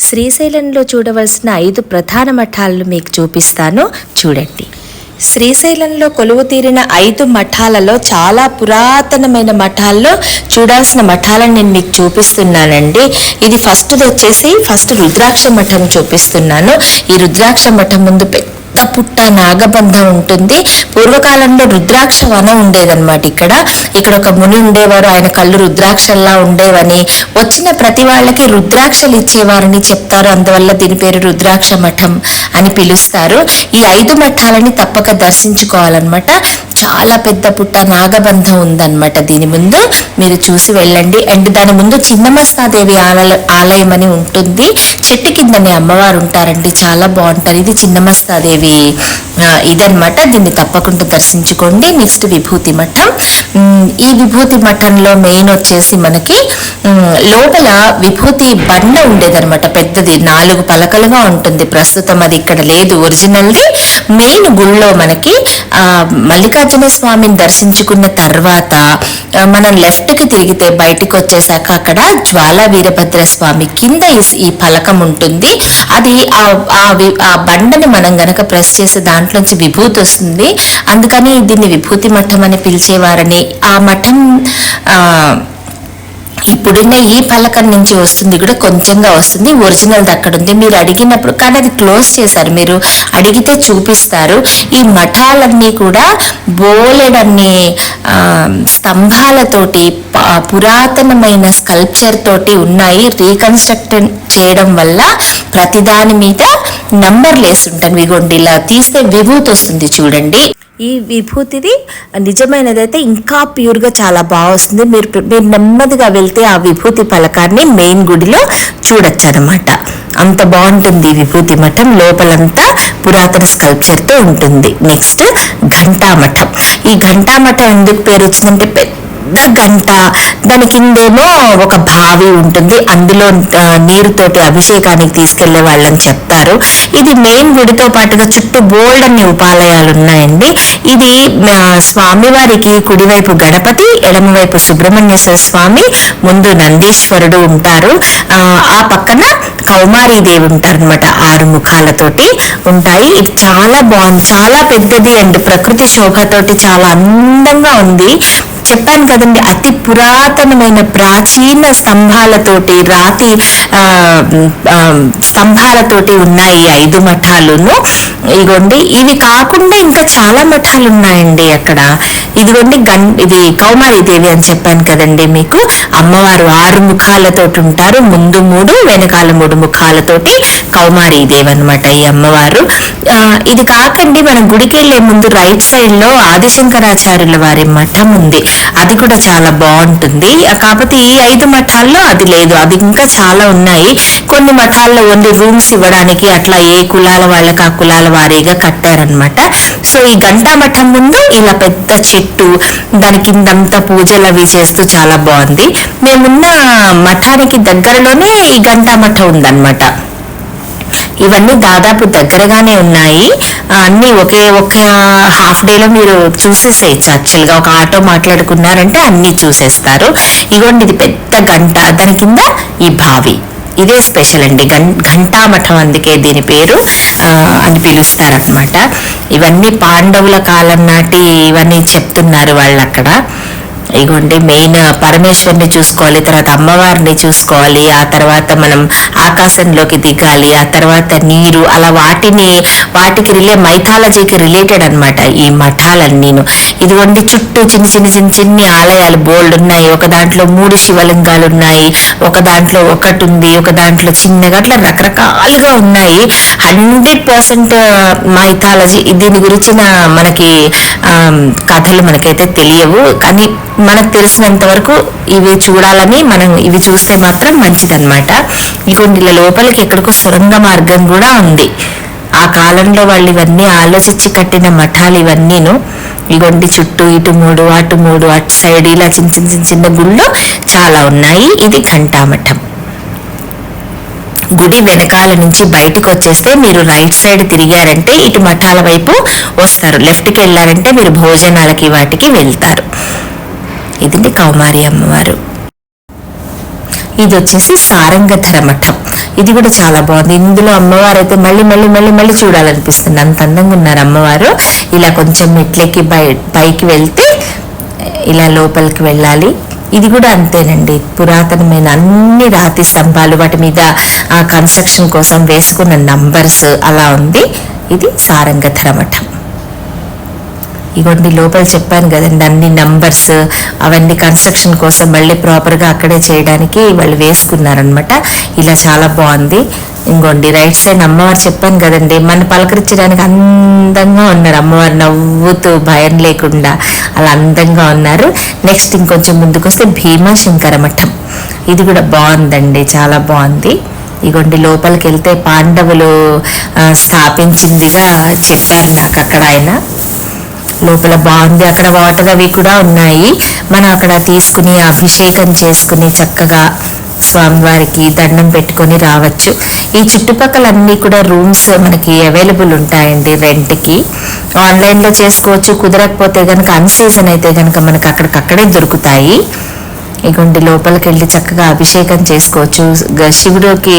శ్రీశైలంలో చూడవలసిన 5 ప్రధాన మఠాలను మీకు చూపిస్తాను, చూడండి. శ్రీశైలంలో కొలువు తీరిన 5 మఠాలలో చాలా పురాతనమైన మఠాల్లో చూడాల్సిన మఠాలను నేను మీకు చూపిస్తున్నానండి. ఇది ఫస్ట్ రుద్రాక్ష మఠం చూపిస్తున్నాను. ఈ రుద్రాక్ష మఠం ముందు పెద్ద పుట్ట నాగబంధం ఉంటుంది. పూర్వకాలంలో రుద్రాక్ష వనం ఉండేదన్నమాట. ఇక్కడ ఒక ముని ఉండేవారు. ఆయన కళ్ళు రుద్రాక్షల్లా ఉండేవని, వచ్చిన ప్రతి వాళ్ళకి రుద్రాక్షలు ఇచ్చేవారని చెప్తారు. అందువల్ల దీని పేరు రుద్రాక్ష మఠం అని పిలుస్తారు. ఈ 5 మఠాలని తప్పక దర్శించుకోవాలన్నమాట. చాలా పెద్ద పుట్ట నాగబంధం ఉందన్నమాట. దీని ముందు మీరు చూసి వెళ్ళండి. అండ్ దాని ముందు చిన్నమస్తాదేవి ఆలయం అని ఉంటుంది. చెట్టు కిందనే అమ్మవారు ఉంటారండి, చాలా బాగుంటారు. ఇది చిన్నమస్తాదేవి ఇదన్నమాట. దీన్ని తప్పకుండా దర్శించుకోండి. నెక్స్ట్ విభూతి మఠం. ఈ విభూతి మఠంలో మెయిన్ వచ్చేసి మనకి లోపల విభూతి బండ ఉండేదన్నమాట. పెద్దది 4 పలకలుగా ఉంటుంది. ప్రస్తుతం అది ఇక్కడ లేదు, ఒరిజినల్ది. మెయిన్ గుళ్ళో మనకి మల్లికార్జున స్వామిని దర్శించుకున్న తర్వాత మనం లెఫ్ట్కి తిరిగితే బయటికి వచ్చేసాక అక్కడ జ్వాలా వీరభద్ర స్వామి కింద ఈ ఫలకం ఉంటుంది. అది ఆ బండని మనం గనక ప్రెస్ చేసే దాంట్లోంచి విభూతి వస్తుంది. అందుకని దీన్ని విభూతి మఠం అని పిలిచేవారని. ఆ మఠం ఇప్పుడున్న ఈ పలకం నుంచి వస్తుంది కూడా, కొంచెంగా వస్తుంది. ఒరిజినల్ది అక్కడ ఉంది. మీరు అడిగినప్పుడు, కానీ అది క్లోజ్ చేశారు, మీరు అడిగితే చూపిస్తారు. ఈ మఠాలన్నీ కూడా బోలెడన్ని స్తంభాలతోటి, పురాతనమైన స్కల్ప్చర్ తోటి ఉన్నాయి. రీకన్స్ట్రక్ట్ చేయడం వల్ల ప్రతిదాని మీద నంబర్లు వేస్తుంటాను. ఇగోండి, ఇలా తీస్తే విభూతి వస్తుంది చూడండి. ఈ విభూతిది నిజమైనదైతే ఇంకా ప్యూర్గా చాలా బాగా వస్తుంది. మీరు నెమ్మదిగా వెళ్తే ఆ విభూతి పలకాన్ని మెయిన్ గుడిలో చూడొచ్చు అనమాట. అంత బాగుంటుంది ఈ విభూతి మఠం. లోపలంతా పురాతన స్కల్ప్చర్తో ఉంటుంది. నెక్స్ట్ ఘంటామఠం. ఈ ఘంటామఠం ఎందుకు పేరు వచ్చిందంటే పెద్ద గంట, దాని కిందేమో ఒక బావి ఉంటుంది. అందులో నీరుతోటి అభిషేకానికి తీసుకెళ్లే వాళ్ళని చెప్తారు. ఇది మెయిన్ గుడితో పాటుగా చుట్టూ బోల్డ్ అన్ని ఉపాలయాలు ఉన్నాయండి. ఇది స్వామివారికి కుడివైపు గణపతి, ఎడమవైపు సుబ్రహ్మణ్యేశ్వర స్వామి, ముందు నందీశ్వరుడు ఉంటారు. ఆ పక్కన కౌమారీదేవి ఉంటారు అనమాట. 6 ముఖాలతోటి ఉంటాయి. ఇది చాలా బాగుంది, చాలా పెద్దది అండ్ ప్రకృతి శోభతోటి చాలా అందంగా ఉంది. చెప్పాను కదండి, అతి పురాతనమైన ప్రాచీన స్తంభాలతోటి, రాతి స్తంభాలతోటి ఉన్నాయి 5 మఠాలును. ఇదిగోండి, ఇవి కాకుండా ఇంకా చాలా మఠాలు ఉన్నాయండి అక్కడ. ఇదిగోండి, ఇది కౌమారీదేవి అని చెప్పాను కదండి మీకు. అమ్మవారు 6 ముఖాలతోటి ఉంటారు. ముందు 3, వెనకాల 3 ముఖాలతోటి కౌమారీదేవి అనమాట ఈ అమ్మవారు. ఇది కాకండి, మనం గుడికి వెళ్లే ముందు రైట్ సైడ్ లో ఆదిశంకరాచార్యుల వారి మఠం ఉంది. అది కూడా చాలా బాగుంటుంది. కాకపోతే ఈ 5 మఠాల్లో అది లేదు. అది ఇంకా చాలా ఉన్నాయి. కొన్ని మఠాల్లో ఓన్లీ రూమ్స్ ఇవ్వడానికి అట్లా ఏ కులాల వాళ్ళకి ఆ కులాల వారీగా కట్టారనమాట. సో ఈ ఘంటా మఠం ముందు ఇలా పెద్ద చెట్టు, దాని కిందంతా పూజలు అవి చేస్తూ చాలా బాగుంది. మేమున్న మఠానికి దగ్గరలోనే ఈ ఘంటా మఠం ఉందన్నమాట. ఇవన్నీ దాదాపు దగ్గరగానే ఉన్నాయి. అన్నీ ఒకే హాఫ్ డేలో మీరు చూసేసేయచ్చు. యాక్చువల్గా ఒక ఆటో మాట్లాడుకున్నారంటే అన్నీ చూసేస్తారు. ఇగోండి, ఇది పెద్ద గంట, దాని కింద ఈ బావి. ఇదే స్పెషల్ అండి, ఘంటామఠం, అందుకే దీని పేరు అని పిలుస్తారనమాట. ఇవన్నీ పాండవుల కాలం నాటి ఇవన్నీ చెప్తున్నారు వాళ్ళు అక్కడ. ఇగోండి, మెయిన్ పరమేశ్వరుని చూసుకోవాలి, తర్వాత అమ్మవారిని చూసుకోవాలి, ఆ తర్వాత మనం ఆకాశంలోకి దిగాలి, ఆ తర్వాత నీరు, అలా వాటికి మైథాలజీకి రిలేటెడ్ అనమాట ఈ మఠాలన్నీను. ఇదిగోండి, చుట్టూ చిన్ని ఆలయాలు బోల్డ్ ఉన్నాయి. ఒక దాంట్లో 3 శివలింగాలు ఉన్నాయి, ఒక దాంట్లో 1 ఉంది, ఒక దాంట్లో చిన్నగా, అట్లా రకరకాలుగా ఉన్నాయి. 100% మైథాలజీ. దీని గురించిన మనకి కథలు మనకైతే తెలియవు, కానీ మనకు తెలిసినంత వరకు ఇవి చూడాలని, మనం ఇవి చూస్తే మాత్రం మంచిదన్నమాట. ఇటువంటి లోపలికి ఎక్కడికో సొరంగ మార్గం కూడా ఉంది. ఆ కాలంలో వాళ్ళు ఇవన్నీ ఆలోచించి కట్టిన మఠాలు ఇవన్నీను. ఇగోండి, చుట్టూ ఇటు 3, అటు 3, అటు సైడ్ ఇలా చిన్న గుళ్ళు చాలా ఉన్నాయి. ఇది ఘంటామఠం. గుడి వెనకాల నుంచి బయటకు వచ్చేస్తే మీరు రైట్ సైడ్ తిరిగారంటే ఇటు మఠాల వైపు వస్తారు. లెఫ్ట్కి వెళ్ళారంటే మీరు భోజనాలకి వాటికి వెళ్తారు. ఇది కౌమారి అమ్మవారు. ఇది వచ్చేసి సారంగధర మఠం. ఇది కూడా చాలా బాగుంది. ఇందులో అమ్మవారు అయితే మళ్ళీ మళ్ళీ మళ్ళీ మళ్ళీ చూడాలనిపిస్తుంది, అంత అందంగా ఉన్నారు అమ్మవారు. ఇలా కొంచెం మెట్లెక్కి పైకి వెళ్తే ఇలా లోపలికి వెళ్ళాలి. ఇది కూడా అంతేనండి, పురాతనమైన అన్ని రాతి స్తంభాలు, వాటి మీద కన్స్ట్రక్షన్ కోసం వేసుకున్న నంబర్స్ అలా ఉంది. ఇది సారంగధర మఠం. ఇగోండి లోపల చెప్పాను కదండి, అన్ని నంబర్స్ అవన్నీ కన్స్ట్రక్షన్ కోసం మళ్ళీ ప్రాపర్గా అక్కడే చేయడానికి వాళ్ళు వేసుకున్నారనమాట. ఇలా చాలా బాగుంది. ఇంకోండి రైట్ సైడ్ అమ్మవారు చెప్పాను కదండి, మన పలకరించడానికి అందంగా ఉన్నారు అమ్మవారు, నవ్వుతూ భయం లేకుండా అలా అందంగా ఉన్నారు. నెక్స్ట్ ఇంకొంచెం ముందుకు వస్తే భీమాశంకర మఠం. ఇది కూడా బాగుందండి, చాలా బాగుంది. ఇగోండి లోపలికి వెళ్తే పాండవులు స్థాపించిందిగా చెప్పారు నాకు అక్కడ ఆయన. లోపల బాగుంది, అక్కడ వాటర్ అవి కూడా ఉన్నాయి. మనం అక్కడ తీసుకుని అభిషేకం చేసుకుని చక్కగా స్వామివారికి దండం పెట్టుకొని రావచ్చు. ఈ చుట్టుపక్కల అన్నీ కూడా రూమ్స్ మనకి అవైలబుల్ ఉంటాయండి రెంట్కి. ఆన్లైన్లో చేసుకోవచ్చు, కుదరకపోతే కనుక అన్ సీజన్ అయితే కనుక మనకు అక్కడికక్కడే దొరుకుతాయి. ఇగోండి లోపలికి వెళ్ళి చక్కగా అభిషేకం చేసుకోవచ్చు. శివుడికి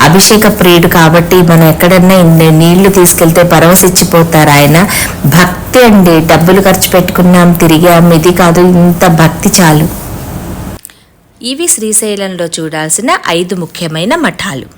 అభిషేక ప్రియుడు కాబట్టి మనం ఎక్కడన్నా నీళ్లు తీసుకెళ్తే పరవశిచ్చిపోతారు ఆయన. భక్తి అండి, డబ్బులు ఖర్చు పెట్టుకున్నాం తిరిగాం ఇది కాదు, ఇంత భక్తి చాలు. ఇవి శ్రీశైలంలో చూడాల్సిన 5 ముఖ్యమైన మఠాలు.